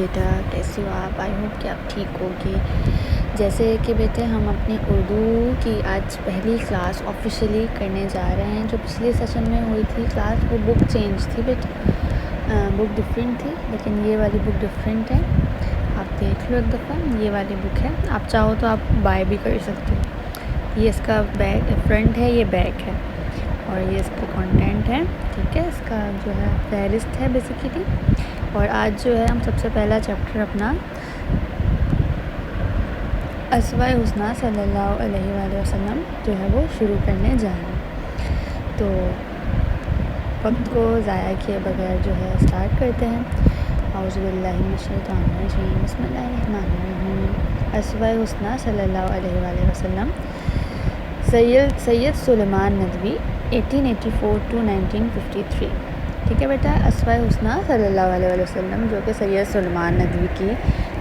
بیٹا کیسے ہو آپ؟ I hope کہ آپ ٹھیک ہوگی۔ جیسے کہ بیٹے ہم اپنی اردو کی آج پہلی کلاس آفیشیلی کرنے جا رہے ہیں۔ جو پچھلے سیشن میں ہوئی تھی کلاس وہ بک چینج تھی بیٹا، بک ڈفرینٹ تھی، لیکن یہ والی بک ڈفرینٹ ہے۔ آپ دیکھ لو ایک دفعہ، یہ والی بک ہے، آپ چاہو تو آپ بائی بھی کر سکتے ہو۔ یہ اس کا بیک فرنٹ ہے، یہ بیک ہے، اور یہ اس کا کنٹینٹ ہے، ٹھیک ہے۔ اس کا جو ہے فہرست ہے بیسیکلی۔ اور آج جو ہے ہم سب سے پہلا چیپٹر اپنا اسوائے حسنہ صلی اللہ علیہ وآلہ وسلم جو ہے وہ شروع کرنے جا رہے ہیں۔ تو وقت کو ضائع کیے بغیر جو ہے اسٹارٹ کرتے ہیں۔ اعوذ باللہ من الشیطان الرجیم، بسم اللہ الرحمن الرحیم۔ اسوائے حسنہ صلی اللہ علیہ وآلہ وسلم، سید سلیمان ندوی 1884 to 1953۔ ٹھیک ہے بیٹا، اسوائے حسنہ صلی اللہ علیہ وآلہ وسلم جو کہ سید سلیمان ندوی کی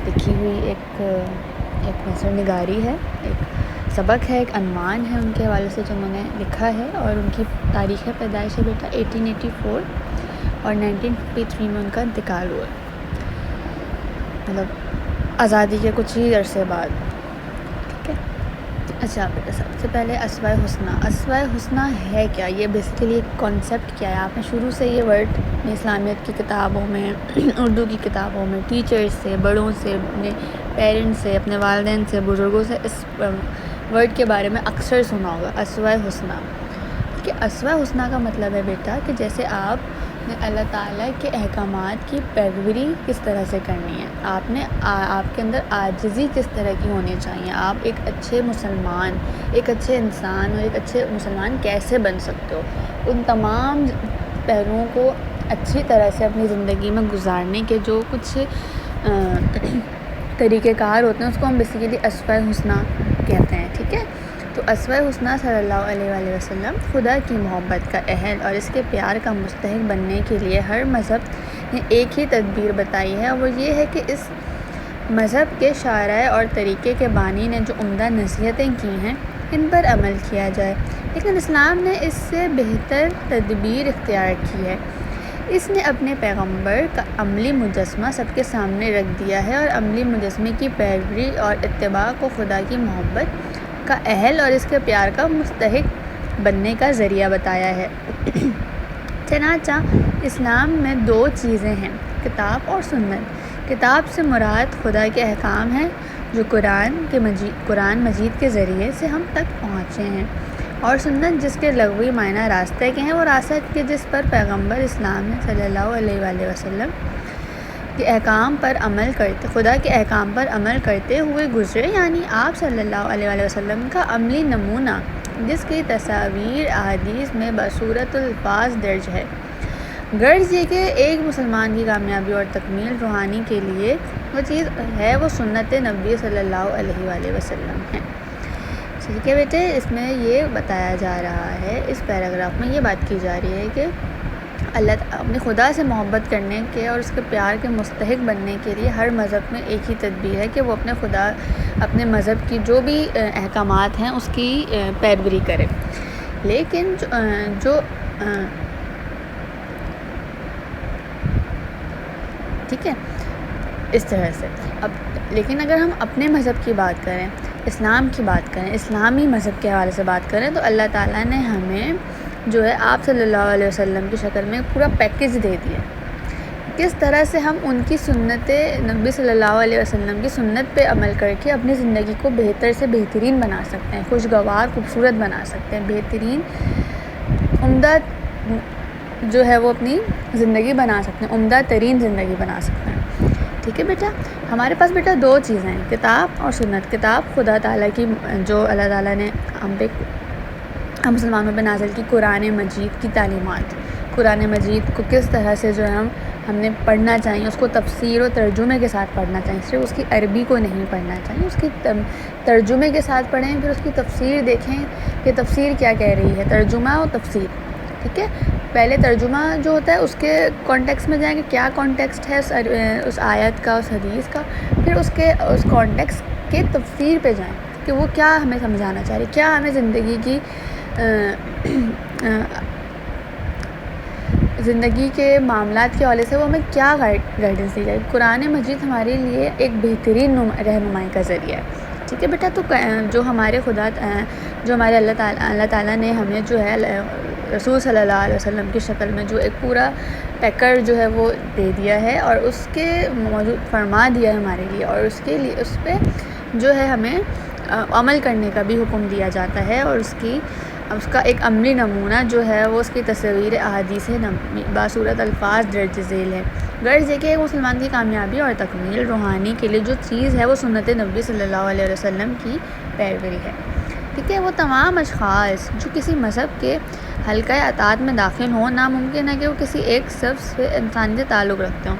لکھی ہوئی ایک نثر نگاری ہے، ایک سبق ہے، ایک عنوان ہے ان کے حوالے سے جو انہوں نے لکھا ہے۔ اور ان کی تاریخ پیدائش ہے بیٹا 1884 اور 1953 میں ان کا انتقال ہوا، مطلب آزادی کے کچھ ہی عرصے بعد، ٹھیک ہے۔ اچھا بیٹا، سب سے پہلے اسوائے حسنہ، اسوائے حسنہ ہے کیا؟ یہ بیسیکلی ایک کانسیپٹ کیا ہے؟ آپ نے شروع سے یہ ورڈ اسلامیت کی کتابوں میں، اردو کی کتابوں میں، ٹیچرز سے، بڑوں سے، اپنے پیرنٹس سے، اپنے والدین سے، بزرگوں سے اس ورڈ کے بارے میں اکثر سنا ہوگا، اسوائے حسنہ۔ کہ اسوائے حسنہ کا مطلب ہے بیٹا کہ جیسے آپ نے اللہ تعالیٰ کے احکامات کی پیروی کس طرح سے کرنی ہے، آپ کے اندر عاجزی کس طرح کی ہونی چاہیے، آپ ایک اچھے مسلمان، ایک اچھے انسان اور ایک اچھے مسلمان کیسے بن سکتے ہو، ان تمام پہلوؤں کو اچھی طرح سے اپنی زندگی میں گزارنے کے جو کچھ طریقہ کار ہوتے ہیں اس کو ہم بیسیکلی اسوائے حسنہ کہتے ہیں، ٹھیک ہے۔ تو اسوائے حسنہ صلی اللہ علیہ وآلہ وسلم خدا کی محبت کا اہل اور اس کے پیار کا مستحق بننے کے لیے ہر مذہب نے ایک ہی تدبیر بتائی ہے، اور وہ یہ ہے کہ اس مذہب کے شارع اور طریقے کے بانی نے جو عمدہ نصیحتیں کی ہیں ان پر عمل کیا جائے، لیکن اسلام نے اس سے بہتر تدبیر اختیار کی ہے۔ اس نے اپنے پیغمبر کا عملی مجسمہ سب کے سامنے رکھ دیا ہے، اور عملی مجسمے کی پیروی اور اتباع کو خدا کی محبت کا اہل اور اس کے پیار کا مستحق بننے کا ذریعہ بتایا ہے۔ چنانچہ اسلام میں دو چیزیں ہیں، کتاب اور سنت۔ کتاب سے مراد خدا کے احکام ہیں جو قرآن مجید کے ذریعے سے ہم تک پہنچے ہیں، اور سنت جس کے لغوی معنی راستے کے ہیں، وہ راستہ کہ جس پر پیغمبر اسلام صلی اللہ علیہ وآلہ وسلم کے احکام پر عمل کرتے، خدا کے احکام پر عمل کرتے ہوئے گزرے، یعنی آپ صلی اللہ علیہ وآلہ وسلم کا عملی نمونہ جس کی تصاویر احادیث میں بصورت الفاظ درج ہے۔ غرض یہ کہ ایک مسلمان کی کامیابی اور تکمیل روحانی کے لیے وہ چیز ہے، وہ سنت نبی صلی اللہ علیہ وآلہ وسلم ہے۔ ٹھیک ہے بیٹے، اس میں یہ بتایا جا رہا ہے، اس پیراگراف میں یہ بات کی جا رہی ہے کہ اپنے خدا سے محبت کرنے کے اور اس کے پیار کے مستحق بننے کے لیے ہر مذہب میں ایک ہی تدبیر ہے کہ وہ اپنے مذہب کی جو بھی احکامات ہیں اس کی پیروی کرے، لیکن ٹھیک ہے، اس طرح سے۔ لیکن اگر ہم اپنے مذہب کی بات کریں، اسلام کی بات کریں، اسلامی مذہب کے حوالے سے بات کریں، تو اللہ تعالیٰ نے ہمیں جو ہے آپ صلی اللہ علیہ وسلم کی شکل میں پورا پیکیج دے دیا، کس طرح سے ہم ان کی سنت نبی صلی اللہ علیہ وسلم کی سنت پہ عمل کر کے اپنی زندگی کو بہتر سے بہترین بنا سکتے ہیں، خوشگوار خوبصورت بنا سکتے ہیں، بہترین عمدہ جو ہے وہ اپنی زندگی بنا سکتے ہیں، عمدہ ترین زندگی بنا سکتے ہیں، ٹھیک ہے بیٹا۔ ہمارے پاس بیٹا دو چیزیں ہیں، کتاب اور سنت۔ کتاب خدا تعالیٰ کی جو اللہ تعالیٰ نے ہم مسلمانوں پہ نازل کی قرآن مجید کی تعلیمات، قرآن مجید کو کس طرح سے جو ہے ہم نے پڑھنا چاہیے، اس کو تفسیر و ترجمے کے ساتھ پڑھنا چاہیے، صرف اس کی عربی کو نہیں پڑھنا چاہیے، اس کی ترجمے کے ساتھ پڑھیں، پھر اس کی تفسیر دیکھیں کہ تفسیر کیا کہہ رہی ہے، ترجمہ اور تفسیر، ٹھیک ہے۔ پہلے ترجمہ جو ہوتا ہے اس کے کانٹیکسٹ میں جائیں گے، کیا کانٹیکسٹ ہے اس آیت کا، اس حدیث کا، پھر اس کانٹیکسٹ کے تفسیر پہ جائیں کہ وہ کیا ہمیں سمجھانا چاہ رہی ہے، کیا ہمیں زندگی کی زندگی کے معاملات کے حوالے سے وہ ہمیں کیا گائیڈنس دی جائے. قرآن مجید ہمارے لیے ایک بہترین رہنمائی کا ذریعہ ہے. ٹھیک ہے بیٹا. تو جو ہمارے جو ہمارے اللہ تعالیٰ نے ہمیں جو ہے رسول صلی اللہ علیہ وسلم کی شکل میں جو ایک پورا پیکر جو ہے وہ دے دیا ہے اور اس کے موجود فرما دیا ہے ہمارے لیے, اور اس کے لیے اس پہ جو ہے ہمیں عمل کرنے کا بھی حکم دیا جاتا ہے, اور اس کا ایک عملی نمونہ جو ہے وہ اس کی تصویر احادیث باصورت الفاظ درج ذیل ہے. غرض یہ کہ مسلمان کی کامیابی اور تکمیل روحانی کے لیے جو چیز ہے وہ سنت نبی صلی اللہ علیہ وسلم کی پیروی ہے. ٹھیک ہے. وہ تمام اشخاص جو کسی مذہب کے حلقہ اطاعت میں داخل ہوں, ناممکن ہے کہ وہ کسی ایک صف سے انسان سے تعلق رکھتے ہوں.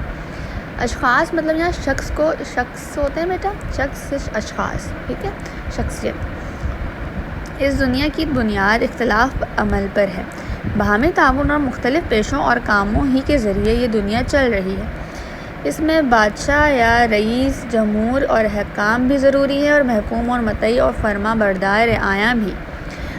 اشخاص مطلب یہاں شخص ہوتے ہیں بیٹا, اشخاص. ٹھیک ہے. شخصیت. اس دنیا کی بنیاد اختلاف عمل پر ہے. باہمی تعاون اور مختلف پیشوں اور کاموں ہی کے ذریعے یہ دنیا چل رہی ہے. اس میں بادشاہ یا رئیس, جمہور اور حکام بھی ضروری ہے, اور محکوم اور مطیع اور فرما بردار رعایا بھی.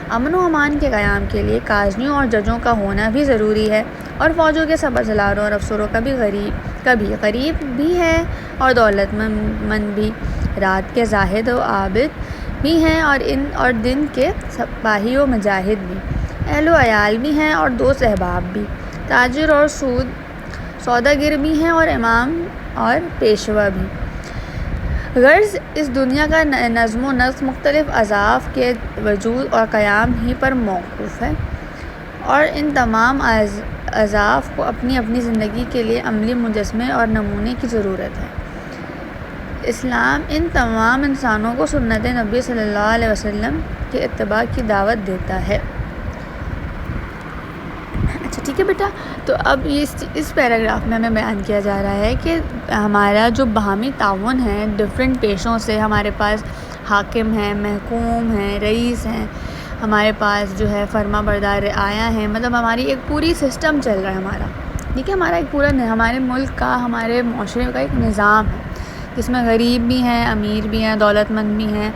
امن و امان کے قیام کے لیے قاضیوں اور ججوں کا ہونا بھی ضروری ہے, اور فوجوں کے سربراہوں اور افسروں کا بھی غریب بھی ہے اور دولت مند بھی, رات کے زاہد و عابد بھی ہیں اور دن کے سپاہی و مجاہد بھی, اہل و عیال بھی ہیں اور دوست احباب بھی, تاجر اور سوداگر بھی ہیں اور امام اور پیشوا بھی. غرض اس دنیا کا نظم و نسق مختلف اضعاف کے وجود اور قیام ہی پر موقوف ہے, اور ان تمام اضعاف کو اپنی اپنی زندگی کے لیے عملی مجسمے اور نمونے کی ضرورت ہے. اسلام ان تمام انسانوں کو سنت نبی صلی اللہ علیہ وسلم کے اتباع کی دعوت دیتا ہے. اچھا ٹھیک ہے بیٹا. تو اب اس پیراگراف میں ہمیں بیان کیا جا رہا ہے کہ ہمارا جو باہمی تعاون ہے ڈفرینٹ پیشوں سے, ہمارے پاس حاکم ہیں, محکوم ہیں, رئیس ہیں, ہمارے پاس جو ہے فرما بردار رعایا ہیں, مطلب ہماری ایک پوری سسٹم چل رہا ہے ہمارا. ٹھیک ہے. ہمارا ایک پورا ہمارے ملک کا, ہمارے معاشرے کا ایک نظام ہے جس میں غریب بھی ہیں, امیر بھی ہیں, دولت مند بھی ہیں,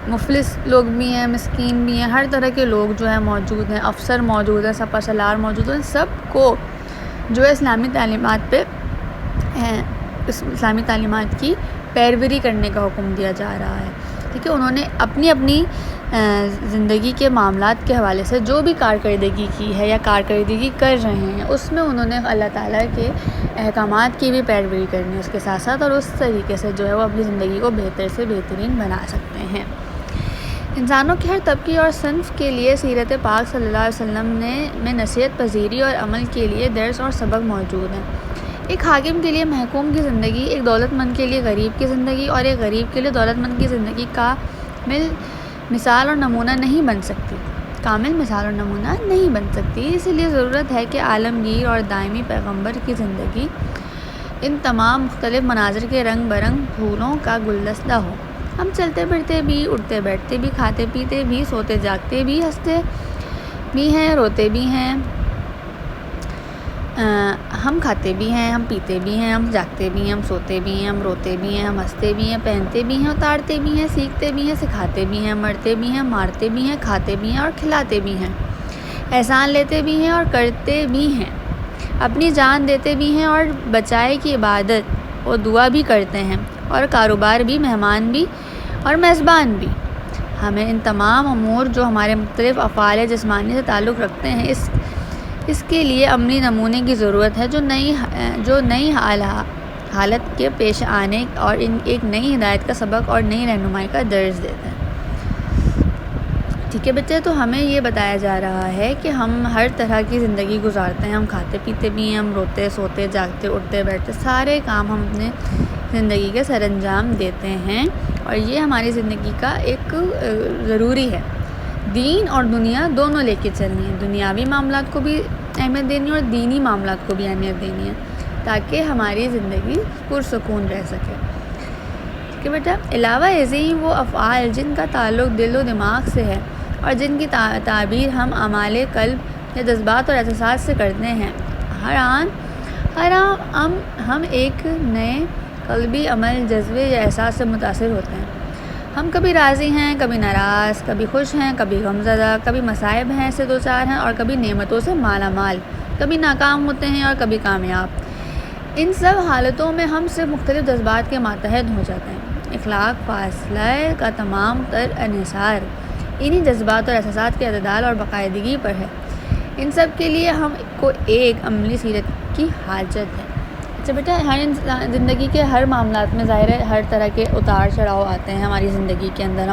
مفلس لوگ بھی ہیں, مسکین بھی ہیں, ہر طرح کے لوگ جو ہیں موجود ہیں, افسر موجود ہیں, سپہ سالار موجود ہیں. سب کو جو ہے اسلامی تعلیمات پہ ہیں, اسلامی تعلیمات کی پیروی کرنے کا حکم دیا جا رہا ہے. ٹھیک ہے. انہوں نے اپنی زندگی کے معاملات کے حوالے سے جو بھی کارکردگی کی ہے یا کارکردگی کر رہے ہیں, اس میں انہوں نے اللہ تعالیٰ کے احکامات کی بھی پیروی کرنی ہے اس کے ساتھ ساتھ, اور اس طریقے سے جو ہے وہ اپنی زندگی کو بہتر سے بہترین بنا سکتے ہیں. انسانوں کے ہر طبقے اور صنف کے لیے سیرت پاک صلی اللہ علیہ وسلم میں نصیحت پذیری اور عمل کے لیے درس اور سبق موجود ہیں. ایک حاکم کے لیے محکوم کی زندگی, ایک دولت مند کے لیے غریب کی زندگی, اور ایک غریب کے لیے دولت مند کی زندگی کامل مثال اور نمونہ نہیں بن سکتی. اسی لیے ضرورت ہے کہ عالمگیر اور دائمی پیغمبر کی زندگی ان تمام مختلف مناظر کے رنگ برنگ پھولوں کا گلدستہ ہو. ہم چلتے پھرتے بھی, اٹھتے بیٹھتے بھی, کھاتے پیتے بھی, سوتے جاگتے بھی, ہنستے بھی ہیں, روتے بھی ہیں. ہم کھاتے بھی ہیں, ہم پیتے بھی ہیں, ہم جاگتے بھی ہیں, ہم سوتے بھی ہیں, ہم روتے بھی ہیں, ہم ہنستے بھی ہیں, پہنتے بھی ہیں, اتارتے بھی ہیں, سیکھتے بھی ہیں, سکھاتے بھی ہیں, مرتے بھی ہیں, مارتے بھی ہیں, کھاتے بھی ہیں اور کھلاتے بھی ہیں, احسان لیتے بھی ہیں اور کرتے بھی ہیں, اپنی جان دیتے بھی ہیں اور بچائے کی عبادت اور دعا بھی کرتے ہیں, اور کاروبار بھی, مہمان بھی اور میزبان بھی. ہمیں ان تمام امور جو ہمارے مختلف افعال جسمانی سے تعلق رکھتے ہیں اس کے لیے عملی نمونے کی ضرورت ہے جو نئی حالت کے پیش آنے اور ایک نئی ہدایت کا سبق اور نئی رہنمائی کا درس دیتے ہیں. ٹھیک ہے بچے. تو ہمیں یہ بتایا جا رہا ہے کہ ہم ہر طرح کی زندگی گزارتے ہیں, ہم کھاتے پیتے بھی ہیں, ہم روتے سوتے جاگتے اٹھتے بیٹھتے, سارے کام ہم اپنے زندگی کے سر انجام دیتے ہیں, اور یہ ہماری زندگی کا ایک ضروری ہے. دین اور دنیا دونوں لے کے چلنی ہے, دنیاوی معاملات کو بھی اہمیت دینی ہے اور دینی معاملات کو بھی اہمیت دینی ہے, تاکہ ہماری زندگی پرسکون رہ سکے. ٹھیک ہے بیٹا. علاوہ ازیں وہ افعال جن کا تعلق دل و دماغ سے ہے اور جن کی تعبیر ہم اعمال قلب یا جذبات اور احساسات سے کرتے ہیں, ہر آن ہم ایک نئے قلبی عمل, جذبے یا احساس سے متاثر ہوتے ہیں. ہم کبھی راضی ہیں, کبھی ناراض, کبھی خوش ہیں, کبھی غمزدہ, کبھی مصائب ہیں سے دوچار ہیں, اور کبھی نعمتوں سے مالا مال. کبھی ناکام ہوتے ہیں اور کبھی کامیاب۔ ان سب حالتوں میں ہم صرف مختلف جذبات کے ماتحت ہو جاتے ہیں۔ اخلاق فاصلہ کا تمام تر انحصار انہی جذبات اور احساسات کے اعتدال اور باقاعدگی پر ہے۔ ان سب کے لیے ہم کو ایک عملی سیرت کی حاجت ہے۔ اچھا بیٹا، ہر زندگی کے ہر معاملات میں ظاہر ہے ہر طرح کے اتار چڑھاؤ آتے ہیں ہماری زندگی کے اندر۔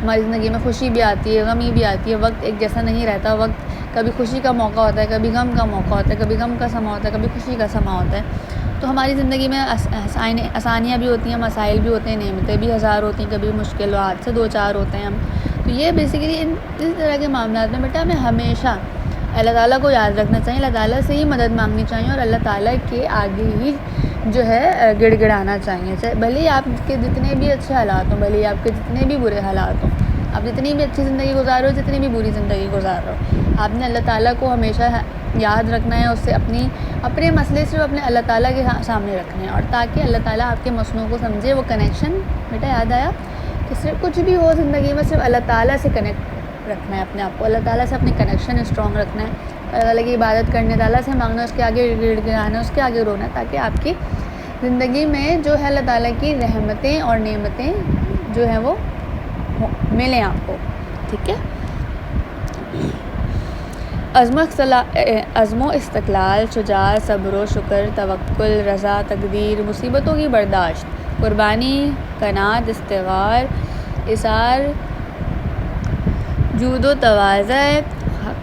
ہماری زندگی میں خوشی بھی آتی ہے، غمی بھی آتی ہے، وقت ایک جیسا نہیں رہتا۔ وقت کبھی خوشی کا موقع ہوتا ہے، کبھی غم کا موقع ہوتا ہے، کبھی غم کا سما ہوتا ہے، کبھی خوشی کا سما ہوتا ہے۔ تو ہماری زندگی میں آسانیاں بھی ہوتی ہیں، مسائل بھی ہوتے ہیں، نعمتیں بھی ہزار ہوتی ہیں، کبھی مشکلات سے دو چار ہوتے ہیں ہم۔ تو یہ بیسیکلی اس طرح کے معاملات میں بیٹا ہمیں ہمیشہ اللہ تعالیٰ کو یاد رکھنا چاہیے، اللہ تعالیٰ سے ہی مدد مانگنی چاہیے اور اللہ تعالیٰ کے آگے ہی جو ہے گڑ گڑانا چاہیے۔ بھلے ہی آپ کے جتنے بھی اچھے حالات ہوں، بھلے ہی آپ کے جتنے بھی برے حالات ہوں، آپ جتنی بھی اچھی زندگی گزار رہے ہو، جتنی بھی بری زندگی گزار رہے ہو، آپ نے اللہ تعالیٰ کو ہمیشہ یاد رکھنا ہے، اس سے اپنے مسئلے صرف اپنے اللہ تعالیٰ کے سامنے رکھنے ہیں، اور تاکہ اللہ تعالیٰ آپ کے مسئلوں کو سمجھے۔ وہ کنیکشن بیٹا یاد آیا کہ صرف کچھ بھی ہو زندگی میں صرف اللہ تعالیٰ سے کنیکٹ رکھنا ہے اپنے آپ کو، اللہ تعالیٰ سے اپنی کنیکشن اسٹرانگ رکھنا ہے، اللہ تعالیٰ کی عبادت کرنے، تعالیٰ سے مانگنا، اس کے آگے گڑ گڑانا، اس کے آگے رونا، تاکہ آپ کی زندگی میں جو ہے اللہ تعالیٰ کی رحمتیں اور نعمتیں جو ہیں وہ ملیں آپ کو، ٹھیک ہے۔ عزم و استقلال، شجاعت، صبر و شکر، توکل، رضا، تقدیر، مصیبتوں کی برداشت، قربانی، قناعت، استغفار، اثار، جود و تواضع،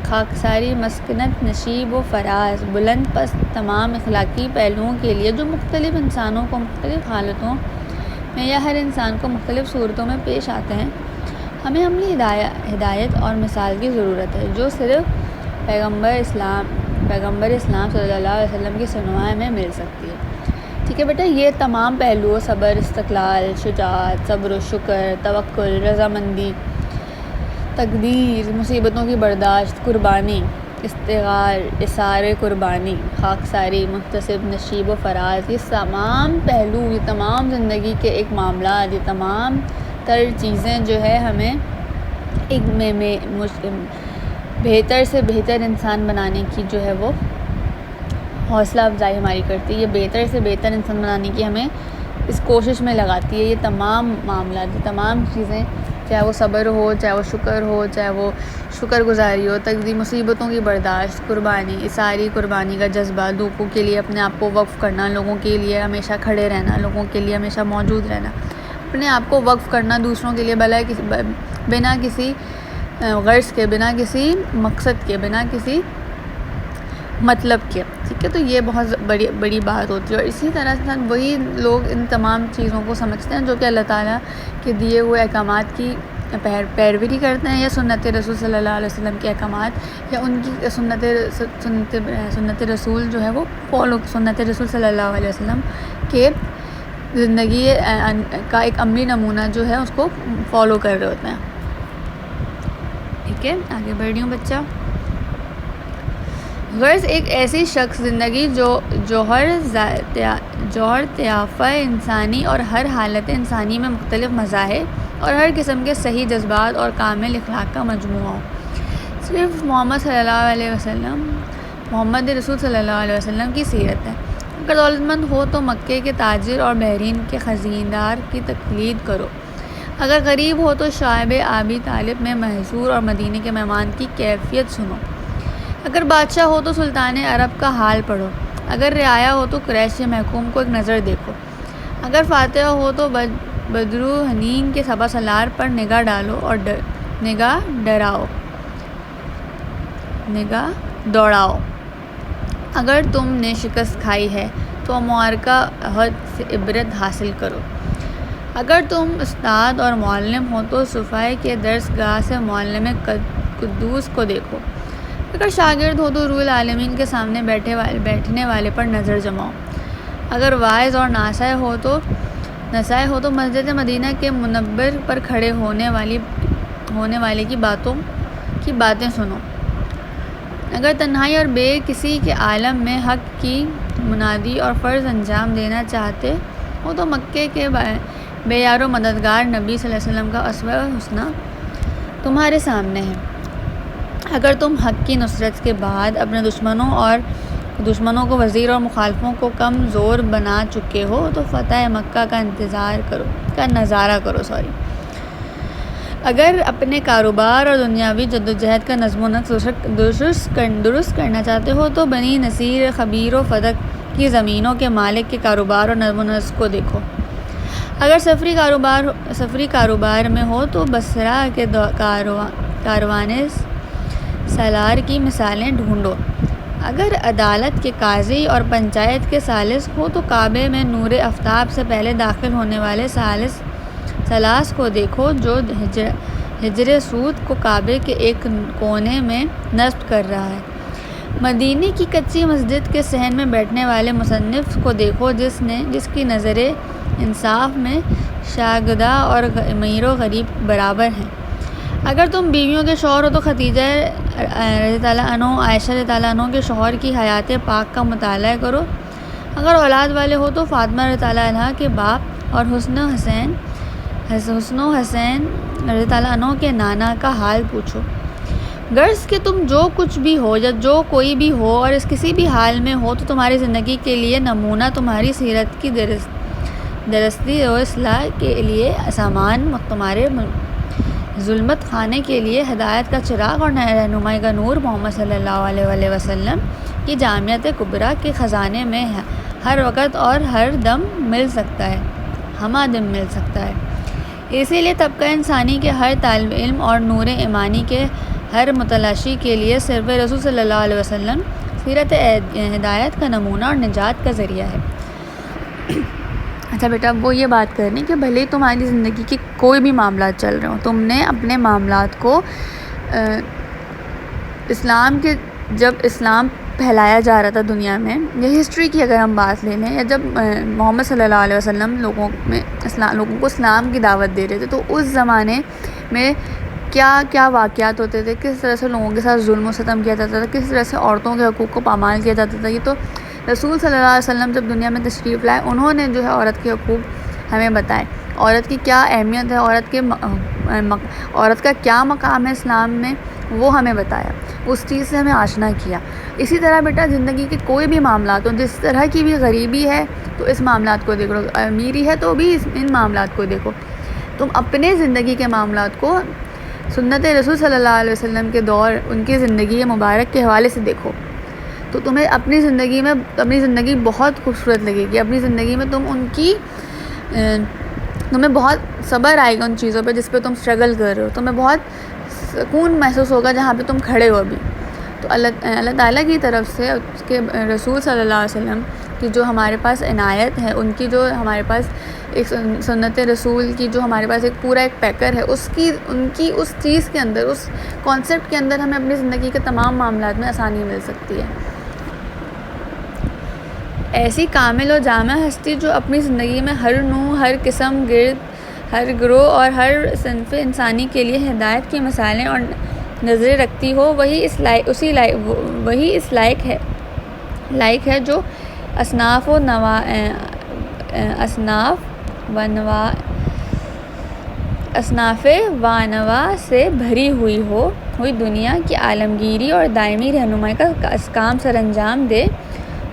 خاکساری، مسکنت، نشیب و فراز، بلند پست، تمام اخلاقی پہلوؤں کے لیے جو مختلف انسانوں کو مختلف حالتوں میں یا ہر انسان کو مختلف صورتوں میں پیش آتے ہیں، ہمیں عملی ہدایت اور مثال کی ضرورت ہے، جو صرف پیغمبر اسلام صلی اللہ علیہ وسلم کی سنوائی میں مل سکتی ہے، ٹھیک ہے بیٹا۔ یہ تمام پہلو صبر، استقلال، شجاعت، صبر و شکر، توکل، رضامندی، تقدیر، مصیبتوں کی برداشت، قربانی، استغفار، اثار قربانی، خاکساری، محتسب، نشیب و فراز، یہ تمام پہلو، یہ تمام زندگی کے ایک معاملات، یہ تمام تر چیزیں جو ہے ہمیں ایک بہتر سے بہتر انسان بنانے کی جو ہے وہ حوصلہ افزائی ہماری کرتی ہے، یہ بہتر سے بہتر انسان بنانے کی ہمیں اس کوشش میں لگاتی ہے۔ یہ تمام معاملات، یہ تمام چیزیں، چاہے وہ صبر ہو، چاہے وہ شکر ہو، چاہے وہ شکر گزاری ہو، تقدیر، مصیبتوں کی برداشت، قربانی، اثاری قربانی کا جذبہ، دوسروں کے لیے اپنے آپ کو وقف کرنا، لوگوں کے لیے ہمیشہ کھڑے رہنا، لوگوں کے لیے ہمیشہ موجود رہنا، اپنے آپ کو وقف کرنا دوسروں کے لیے، بنا کسی غرض کے، بنا کسی مقصد کے، بنا کسی مطلب کے، ٹھیک ہے۔ تو یہ بہت بڑی بات ہوتی ہے، اور اسی طرح سے وہی لوگ ان تمام چیزوں کو سمجھتے ہیں جو کہ اللہ تعالیٰ کے دیے ہوئے احکامات کی پیروی کرتے ہیں، یا سنت رسول صلی اللہ علیہ وسلم کے احکامات یا ان کی سنت رسول جو ہے وہ سنت رسول صلی اللہ علیہ وسلم کے زندگی کا ایک عملی نمونہ جو ہے اس کو فالو کر رہے ہوتے ہیں، ٹھیک ہے۔ آگے بڑھ رہی ہوں بچہ۔ غرض ایک ایسی شخص زندگی جو جوہر طیافہ انسانی اور ہر حالت انسانی میں مختلف مذاہب اور ہر قسم کے صحیح جذبات اور کامل اخلاق کا مجموعہ ہو۔ صرف محمد رسول صلی اللہ علیہ وسلم کی سیرت ہے۔ اگر دولت مند ہو تو مکے کے تاجر اور بحرین کے خزیندار کی تقلید کرو، اگر غریب ہو تو شعیب ابی طالب میں محصور اور مدینے کے مہمان کی کیفیت سنو، اگر بادشاہ ہو تو سلطان عرب کا حال پڑھو، اگر رعایا ہو تو قریش کے محکوم کو ایک نظر دیکھو، اگر فاتحہ ہو تو بدر حنین کے سبا سالار پر نگاہ ڈالو اور نگاہ دوڑاؤ، اگر تم نے شکست کھائی ہے تو معرکہ احد سے عبرت حاصل کرو، اگر تم استاد اور معلم ہو تو صفحہ کے درس گاہ سے معلم قدوس کو دیکھو، اگر شاگرد ہو تو روح العالمین کے سامنے بیٹھنے والے پر نظر جماؤ، اگر واعظ اور ناصح ہو تو مسجد مدینہ کے منبر پر کھڑے ہونے والے کی باتیں سنو، اگر تنہائی اور بے کسی کے عالم میں حق کی منادی اور فرض انجام دینا چاہتے ہو تو مکے کے بے یار و مددگار نبی صلی اللہ علیہ وسلم کا اسوہ حسنہ تمہارے سامنے ہے، اگر تم حق کی نصرت کے بعد اپنے دشمنوں کو وزیر اور مخالفوں کو کمزور بنا چکے ہو تو فتح مکہ کا نظارہ کرو اگر اپنے کاروبار اور دنیاوی جدوجہد کا نظم و نسق درست کرنا چاہتے ہو تو بنی نصیر، خبیر و فدق کی زمینوں کے مالک کے کاروبار اور نظم و نسق کو دیکھو۔ اگر سفری کاروبار میں ہو تو بصرہ کے کاروان سالار کی مثالیں ڈھونڈو۔ اگر عدالت کے قاضی اور پنچایت کے ثالث ہو تو کعبے میں نور آفتاب سے پہلے داخل ہونے والے ثالث کو دیکھو جو حجر سود کو کعبے کے ایک کونے میں نصب کر رہا ہے۔ مدینے کی کچی مسجد کے صحن میں بیٹھنے والے مصنف کو دیکھو جس کی نظر انصاف میں شاگردہ اور امیر و غریب برابر ہیں۔ اگر تم بیویوں کے شوہر ہو تو خدیجہ رضی اللہ عنہ، عائشہ رضی اللہ عنہ کے شوہر کی حیات پاک کا مطالعہ کرو۔ اگر اولاد والے ہو تو فاطمہ رضی اللہ عنہ کے باپ اور حسن و حسین رضی اللہ عنہ کے نانا کا حال پوچھو۔ غرض کہ تم جو کچھ بھی ہو یا جو کوئی بھی ہو اور اس کسی بھی حال میں ہو تو تمہاری زندگی کے لیے نمونہ، تمہاری سیرت کی درستی و اصلاح کے لیے سامان، تمہارے ظلمت خانے کے لیے ہدایت کا چراغ اور رہنمائی کا نور محمد صلی اللہ علیہ وسلم کی جامعۃ کبریٰ کے خزانے میں ہر وقت اور ہر دم مل سکتا ہے۔ اسی لیے طبقہ انسانی کے ہر طالب علم اور نور ایمانی کے ہر متلاشی کے لیے صرف رسول صلی اللہ علیہ وسلم سیرت ہدایت کا نمونہ اور نجات کا ذریعہ ہے۔ اچھا بیٹا، وہ یہ بات کرنی کہ بھلے تمہاری زندگی کے کوئی بھی معاملات چل رہے ہوں، تم نے اپنے معاملات کو جب اسلام پھیلایا جا رہا تھا دنیا میں، یا ہسٹری کی اگر ہم بات لے لیں، یا جب محمد صلی اللہ علیہ وسلم لوگوں کو اسلام کی دعوت دے رہے تھے تو اس زمانے میں کیا واقعات ہوتے تھے، کس طرح سے لوگوں کے ساتھ ظلم و ستم کیا جاتا تھا، کس طرح سے عورتوں کے حقوق کو پامال کیا جاتا تھا۔ یہ تو رسول صلی اللہ علیہ وسلم جب دنیا میں تشریف لائے، انہوں نے جو ہے عورت کے حقوق ہمیں بتائے، عورت کی کیا اہمیت ہے، عورت کا کیا مقام ہے اسلام میں، وہ ہمیں بتایا، اس چیز سے ہمیں آشنا کیا۔ اسی طرح بیٹا زندگی کے کوئی بھی معاملات ہوں، جس طرح کی بھی غریبی ہے تو اس معاملات کو دیکھو، امیری ہے تو بھی ان معاملات کو دیکھو۔ تم اپنے زندگی کے معاملات کو سنت رسول صلی اللہ علیہ وسلم کے دور، ان کی زندگی مبارک کے حوالے سے دیکھو تو تمہیں اپنی زندگی بہت خوبصورت لگے گی۔ اپنی زندگی میں تمہیں بہت صبر آئے گا ان چیزوں پہ جس پہ تم اسٹرگل کر رہے ہو، تمہیں بہت سکون محسوس ہوگا جہاں پہ تم کھڑے ہو ابھی۔ تو اللہ تعالیٰ کی طرف سے اس کے رسول صلی اللہ علیہ وسلم کی جو ہمارے پاس عنایت ہے، ان کی جو ہمارے پاس ایک سنت رسول کی جو ہمارے پاس ایک پورا ایک پیکر ہے، ان کی اس چیز کے اندر، اس کانسیپٹ کے اندر ہمیں اپنی زندگی کے تمام معاملات میں آسانی مل سکتی ہے۔ ایسی کامل و جامع ہستی جو اپنی زندگی میں ہر نوع، ہر قسم، ہر گروہ اور ہر صنف انسانی کے لیے ہدایت کی مثالیں اور نظریں رکھتی ہو، وہی اس لائق ہے جو اصناف و نوا سے بھری ہوئی دنیا کی عالمگیری اور دائمی رہنمائی کا کام سر انجام دے،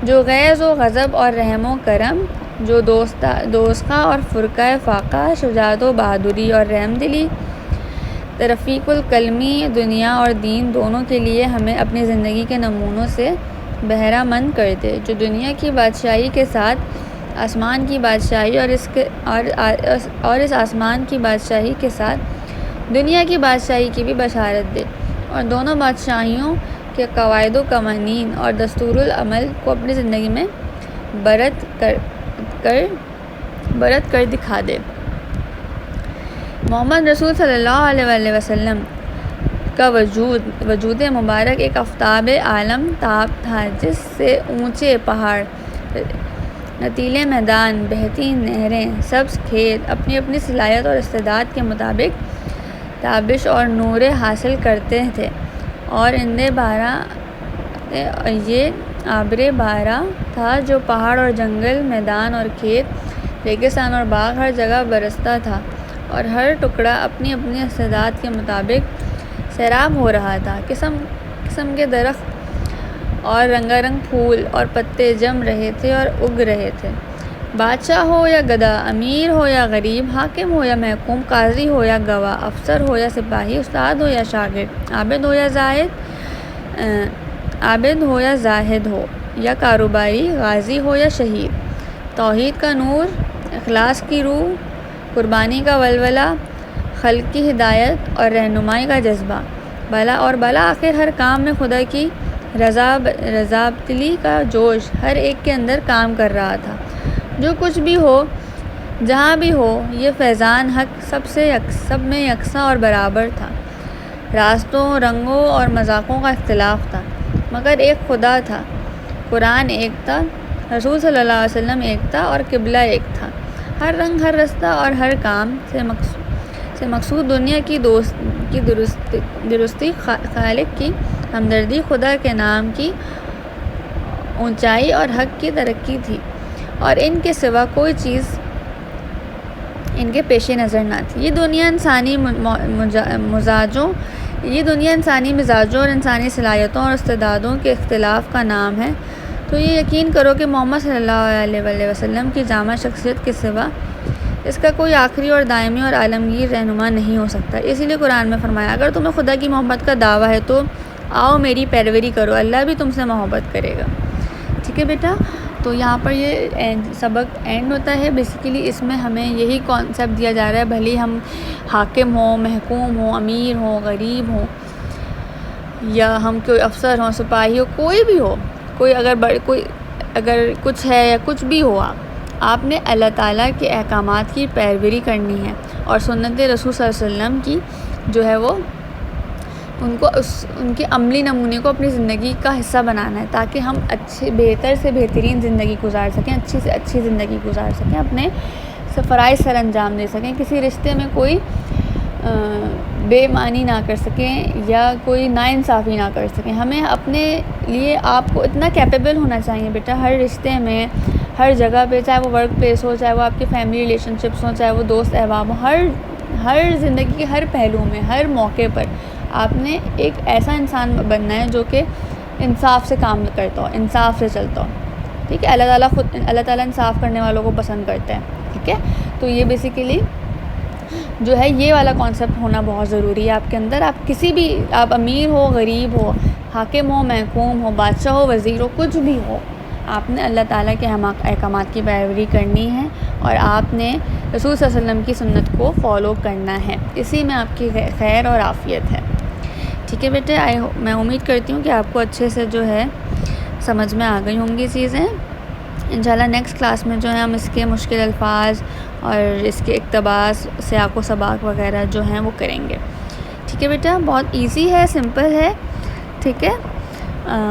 جو غیظ و غضب اور رحم و کرم، جو دوستخواہ اور فرقہ فاقہ، شجاعت و بہادری اور رحم دلی، رفیق الکلمی، دنیا اور دین دونوں کے لیے ہمیں اپنی زندگی کے نمونوں سے بہرہ مند کر دے، جو دنیا کی بادشاہی کے ساتھ آسمان کی بادشاہی اور اس آسمان کی بادشاہی کے ساتھ دنیا کی بادشاہی کی بھی بشارت دے، اور دونوں بادشاہیوں کے قواعد و قوانین اور دستور العمل کو اپنی زندگی میں برت کر دکھا دے۔ محمد رسول صلی اللہ علیہ وسلم کا وجود مبارک ایک آفتاب عالم تاب تھا، جس سے اونچے پہاڑ، رتیلے میدان، بہتی نہریں، سبز کھیت اپنی اپنی صلاحیت اور استعداد کے مطابق تابش اور نور حاصل کرتے تھے، اور یہ آبر بارہ تھا جو پہاڑ اور جنگل، میدان اور کھیت، ریگستان اور باغ ہر جگہ برستا تھا، اور ہر ٹکڑا اپنی اپنی استعداد کے مطابق سیراب ہو رہا تھا، قسم قسم کے درخت اور رنگا رنگ پھول اور پتے جم رہے تھے اور اگ رہے تھے۔ بادشاہ ہو یا گدھا، امیر ہو یا غریب، حاکم ہو یا محکوم، قاضی ہو یا گواہ، افسر ہو یا سپاہی، استاد ہو یا شاگرد، عابد ہو یا زاہد ہو یا کاروباری، غازی ہو یا شہید، توحید کا نور، اخلاص کی روح، قربانی کا ولولہ، خلق کی ہدایت اور رہنمائی کا جذبہ، بلا آخر ہر کام میں خدا کی رضابطلی کا جوش ہر ایک کے اندر کام کر رہا تھا۔ جو کچھ بھی ہو، جہاں بھی ہو، یہ فیضان حق سب میں یکساں اور برابر تھا۔ راستوں، رنگوں اور مذاقوں کا اختلاف تھا، مگر ایک خدا تھا۔ قرآن ایک تھا، رسول صلی اللہ علیہ وسلم ایک تھا اور قبلہ ایک تھا۔ ہر رنگ، ہر رستہ اور ہر کام سے مقصود دنیا کی درستی، خالق کی ہمدردی، خدا کے نام کی اونچائی اور حق کی ترقی تھی، اور ان کے سوا کوئی چیز ان کے پیش نظر نہ تھی۔ یہ دنیا انسانی مزاجوں اور انسانی صلاحیتوں اور استعدادوں کے اختلاف کا نام ہے، تو یہ یقین کرو کہ محمد صلی اللہ علیہ وسلم کی جامع شخصیت کے سوا اس کا کوئی آخری اور دائمی اور عالمگیر رہنما نہیں ہو سکتا۔ اسی لیے قرآن میں فرمایا، اگر تمہیں خدا کی محبت کا دعویٰ ہے تو آؤ میری پیروی کرو، اللہ بھی تم سے محبت کرے گا۔ ٹھیک ہے بیٹا، تو یہاں پر یہ سبق اینڈ ہوتا ہے۔ بیسیکلی اس میں ہمیں یہی کانسیپٹ دیا جا رہا ہے، بھلے ہم حاکم ہوں، محکوم ہوں، امیر ہوں، غریب ہوں، یا ہم کوئی افسر ہوں، سپاہی ہو، کوئی بھی ہو، کوئی اگر کچھ ہے یا کچھ بھی ہو، آپ نے اللہ تعالیٰ کے احکامات کی پیروی کرنی ہے اور سنت رسول صلی اللہ علیہ وسلم کی جو ہے وہ ان کے عملی نمونے کو اپنی زندگی کا حصہ بنانا ہے، تاکہ ہم بہتر سے بہترین زندگی گزار سکیں، اچھی سے اچھی زندگی گزار سکیں، اپنے فرائض سر انجام دے سکیں، کسی رشتے میں کوئی بے معنی نہ کر سکیں یا کوئی ناانصافی نہ کر سکیں۔ ہمیں اپنے لیے آپ کو اتنا کیپیبل ہونا چاہیے بیٹا، ہر رشتے میں، ہر جگہ پہ، چاہے وہ ورک پلیس ہو، چاہے وہ آپ کے فیملی ریلیشن شپس ہوں، چاہے وہ دوست احباب ہوں، ہر زندگی کے ہر پہلو میں، ہر موقع پر آپ نے ایک ایسا انسان بننا ہے جو کہ انصاف سے کام کرتا ہو، انصاف سے چلتا ہو۔ ٹھیک ہے، اللہ تعالیٰ انصاف کرنے والوں کو پسند کرتا ہے۔ ٹھیک ہے، تو یہ بیسیکلی جو ہے یہ والا کانسیپٹ ہونا بہت ضروری ہے آپ کے اندر۔ آپ امیر ہو، غریب ہو، حاکم ہو، محکوم ہو، بادشاہ ہو، وزیر ہو، کچھ بھی ہو، آپ نے اللہ تعالیٰ کے احکامات کی پیروی کرنی ہے اور آپ نے رسول صلی اللہ علیہ وسلم کی سنت کو فالو کرنا ہے، اسی میں آپ کی خیر اور عافیت ہے۔ ٹھیک ہے بیٹے، میں امید کرتی ہوں کہ آپ کو اچھے سے جو ہے سمجھ میں آ گئی ہوں گی چیزیں۔ انشاءاللہ نیکسٹ کلاس میں جو ہے ہم اس کے مشکل الفاظ اور اس کے اقتباس، سیاق و سباق وغیرہ جو ہیں وہ کریں گے۔ ٹھیک ہے بیٹا، بہت ایزی ہے، سمپل ہے۔ ٹھیک ہے،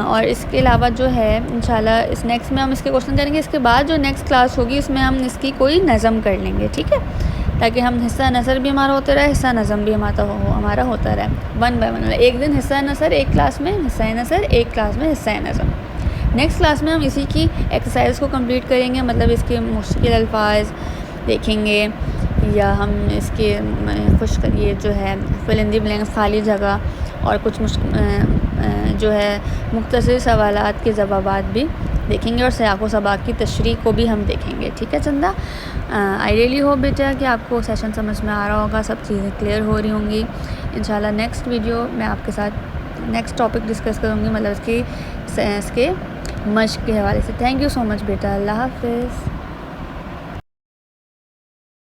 اور اس کے علاوہ جو ہے انشاءاللہ اس نیکسٹ میں ہم اس کے کوشچن کریں گے۔ اس کے بعد جو نیکسٹ کلاس ہوگی اس میں ہم اس کی کوئی نظم کر لیں گے، ٹھیک ہے، تاکہ ہم حصہ نثر بھی ہمارا ہوتا رہے، حصہ نظم بھی ہمارا ہوتا رہے، 1 by 1، ایک دن حصہ نثر ایک کلاس میں، حصہ نثر ایک کلاس میں، حصہ نظم۔ نیکسٹ کلاس میں ہم اسی کی ایکسرسائز کو کمپلیٹ کریں گے، مطلب اس کے مشکل الفاظ دیکھیں گے، یا ہم اس کے یہ جو ہے فل ان دی بلینکس، خالی جگہ، اور کچھ جو ہے مختصر سوالات کے جوابات بھی دیکھیں گے، اور سیاق و سباق کی تشریح کو بھی ہم دیکھیں گے۔ ٹھیک ہے چندہ، آئی ریئلی ہوپ بیٹا کہ آپ کو سیشن سمجھ میں آ رہا ہوگا، سب چیزیں کلیئر ہو رہی ہوں گی۔ انشاءاللہ نیکسٹ ویڈیو میں آپ کے ساتھ نیکسٹ ٹاپک ڈسکس کروں گی، مطلب اس کے مشق کے حوالے سے۔ تھینک یو سو مچ بیٹا، اللہ حافظ۔